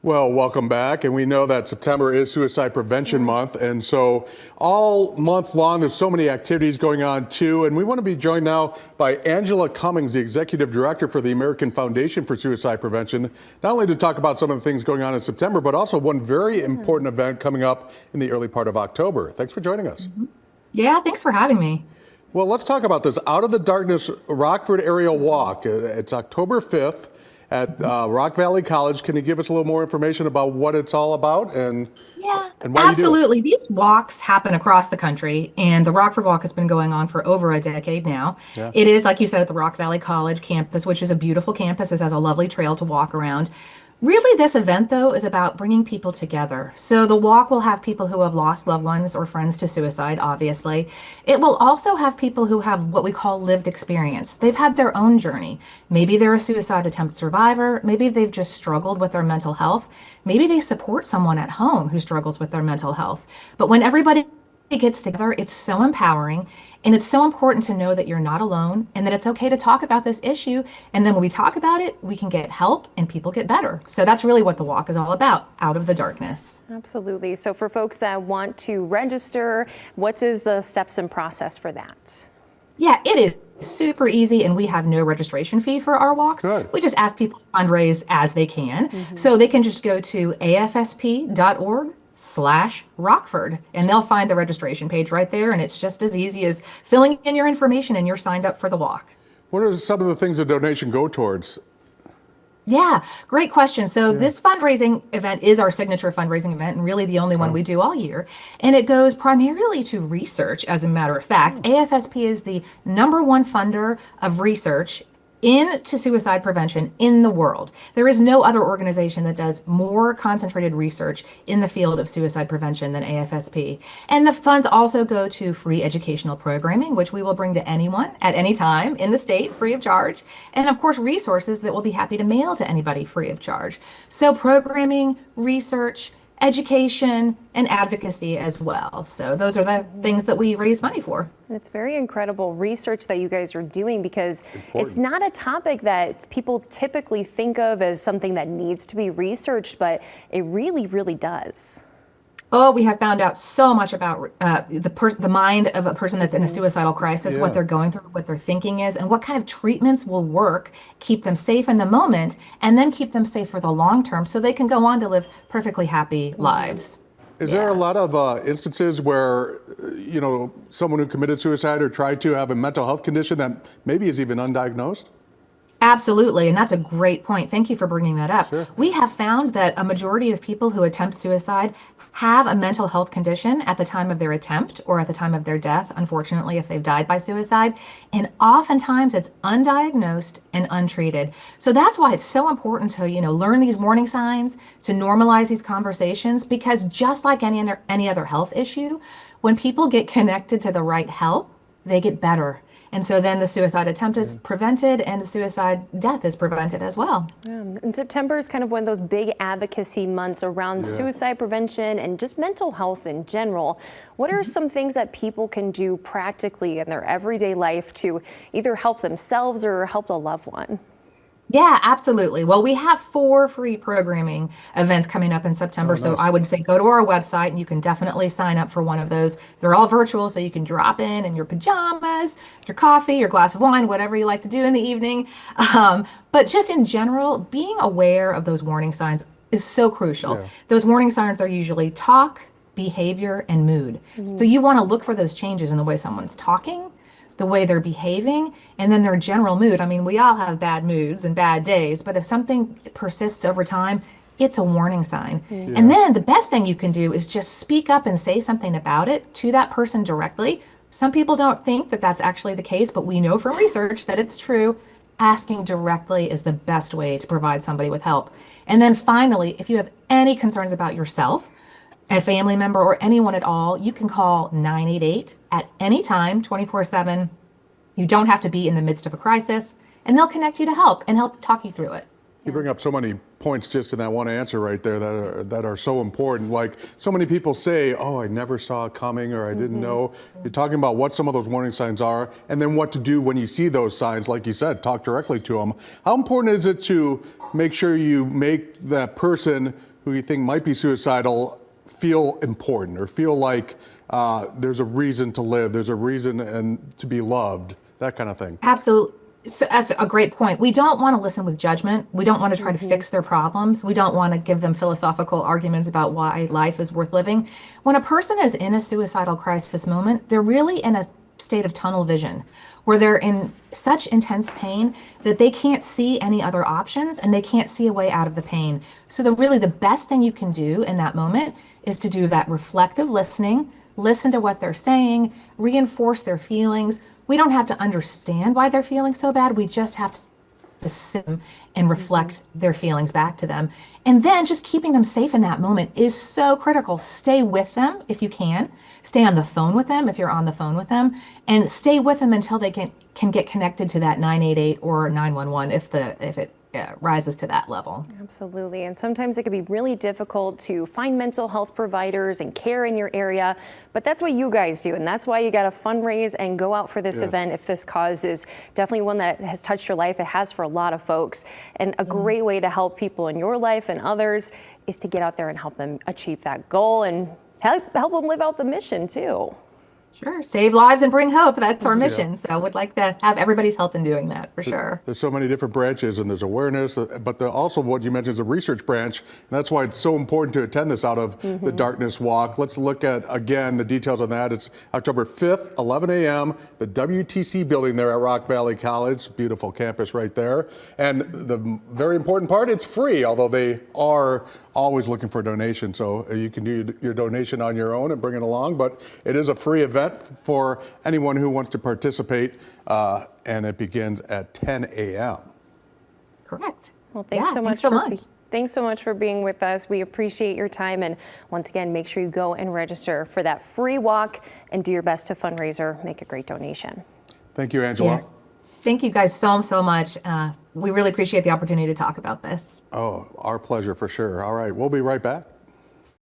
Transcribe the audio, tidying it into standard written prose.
Well, welcome back. And we know that September is Suicide Prevention Month. And so all month long, there's so many activities going on too. And we want to be joined now by Angela Cummings, the Executive Director for the American Foundation for Suicide Prevention, not only to talk about some of the things going on in September, but also one very important event coming up in the early part of October. Thanks for joining us. Yeah, thanks for having me. Well, let's talk about this Out of the Darkness Rockford Area Walk. It's October 5th. At Rock Valley College. Can you give us a little more information about what it's all about and Yeah, why absolutely. you do it? These walks happen across the country, and the Rockford Walk has been going on for over a decade now. Yeah. It is, like you said, at the Rock Valley College campus, which is a beautiful campus. It has a lovely trail to walk around. Really, this event, though, is about bringing people together. So the walk will have people who have lost loved ones or friends to suicide, obviously. It will also have people who have what we call lived experience. They've had their own journey. Maybe they're a suicide attempt survivor. Maybe they've just struggled with their mental health. Maybe they support someone at home who struggles with their mental health. But when everybody gets together, it's so empowering. And it's so important to know that you're not alone and that it's okay to talk about this issue. And then when we talk about it, we can get help and people get better. So that's really what the walk is all about, out of the darkness. Absolutely. So for folks that want to register, what is the steps and process for that? Yeah, it is super easy, and we have no registration fee for our walks. Good. We just ask people to fundraise as they can. So they can just go to afsp.org/Rockford, and they'll find the registration page right there. And it's just as easy as filling in your information and you're signed up for the walk. What are some of the things the donation go towards? Yeah, great question. So this fundraising event is our signature fundraising event and really the only one we do all year. And it goes primarily to research, as a matter of fact. AFSP is the #1 funder of research into suicide prevention in the world. There is no other organization that does more concentrated research in the field of suicide prevention than AFSP. And the funds also go to free educational programming, which we will bring to anyone at any time in the state free of charge. And of course, resources that we'll be happy to mail to anybody free of charge. So programming, research, education, and advocacy as well. So those are the things that we raise money for. And it's very incredible research that you guys are doing, because it's not a topic that people typically think of as something that needs to be researched, but it really, really does. Oh, we have found out so much about the mind of a person that's in a suicidal crisis, what they're going through, what their thinking is, and what kind of treatments will work, keep them safe in the moment, and then keep them safe for the long term so they can go on to live perfectly happy lives. Is there a lot of instances where, someone who committed suicide or tried to have a mental health condition that maybe is even undiagnosed? Absolutely, and that's a great point. Thank you for bringing that up. Sure. We have found that a majority of people who attempt suicide have a mental health condition at the time of their attempt or at the time of their death, unfortunately, if they've died by suicide. And oftentimes it's undiagnosed and untreated. So that's why it's so important to, learn these warning signs, to normalize these conversations, because just like any other health issue, when people get connected to the right help, they get better. And so then the suicide attempt is prevented and the suicide death is prevented as well. And September is kind of one of those big advocacy months around suicide prevention and just mental health in general. What are some things that people can do practically in their everyday life to either help themselves or help a loved one? Yeah, absolutely. Well, we have 4 free programming events coming up in September. So I would say go to our website and you can definitely sign up for one of those. They're all virtual, so you can drop in your pajamas, your coffee, your glass of wine, whatever you like to do in the evening. But just in general, being aware of those warning signs is so crucial. Yeah. Those warning signs are usually talk, behavior, and mood. So you want to look for those changes in the way someone's talking, the way they're behaving, and then their general mood. I mean, we all have bad moods and bad days, but if something persists over time, it's a warning sign. And then the best thing you can do is just speak up and say something about it to that person directly. Some people don't think that that's actually the case, but we know from research that it's true. Asking directly is the best way to provide somebody with help. And then finally, if you have any concerns about yourself, a family member, or anyone at all, you can call 988 at any time, 24/7. You don't have to be in the midst of a crisis, and they'll connect you to help and help talk you through it. You bring up so many points just in that one answer right there that are so important. Like so many people say, oh, I never saw it coming or I didn't know. You're talking about what some of those warning signs are and then what to do when you see those signs. Like you said, talk directly to them. How important is it to make sure you make that person who you think might be suicidal feel important or feel like there's a reason to live, there's a reason and to be loved, that kind of thing? Absolutely. So that's a great point. We don't want to listen with judgment. We don't want to try to fix their problems. We don't want to give them philosophical arguments about why life is worth living. When a person is in a suicidal crisis moment, they're really in a state of tunnel vision where they're in such intense pain that they can't see any other options and they can't see a way out of the pain. So the best thing you can do in that moment is to do that reflective listening, listen to what they're saying, reinforce their feelings. We don't have to understand why they're feeling so bad. We just have to sit and reflect their feelings back to them. And then just keeping them safe in that moment is so critical. Stay with them if you can. Stay on the phone with them if you're on the phone with them. And stay with them until they can get connected to that 988 or 911 if it rises to that level. Absolutely. And sometimes it can be really difficult to find mental health providers and care in your area, but that's what you guys do. And that's why you got to fundraise and go out for this event if this cause is definitely one that has touched your life. It has for a lot of folks. And a great way to help people in your life and others is to get out there and help them achieve that goal and help them live out the mission too. Sure. Save lives and bring hope. That's our mission. So would like to have everybody's help in doing that for sure. There's so many different branches and there's awareness, but also what you mentioned is a research branch. And that's why it's so important to attend this out of the Darkness Walk. Let's look at, again, the details on that. It's October 5th, 11 a.m., the WTC building there at Rock Valley College. Beautiful campus right there. And the very important part, it's free, although they are always looking for donations. So you can do your donation on your own and bring it along, but it is a free event for anyone who wants to participate, and it begins at 10 a.m. Correct. Well, thanks so much. Thanks so much for being with us. We appreciate your time. And once again, make sure you go and register for that free walk and do your best to fundraise or make a great donation. Thank you, Angela. Yes. Thank you guys so much. We really appreciate the opportunity to talk about this. Oh, our pleasure for sure. All right, we'll be right back.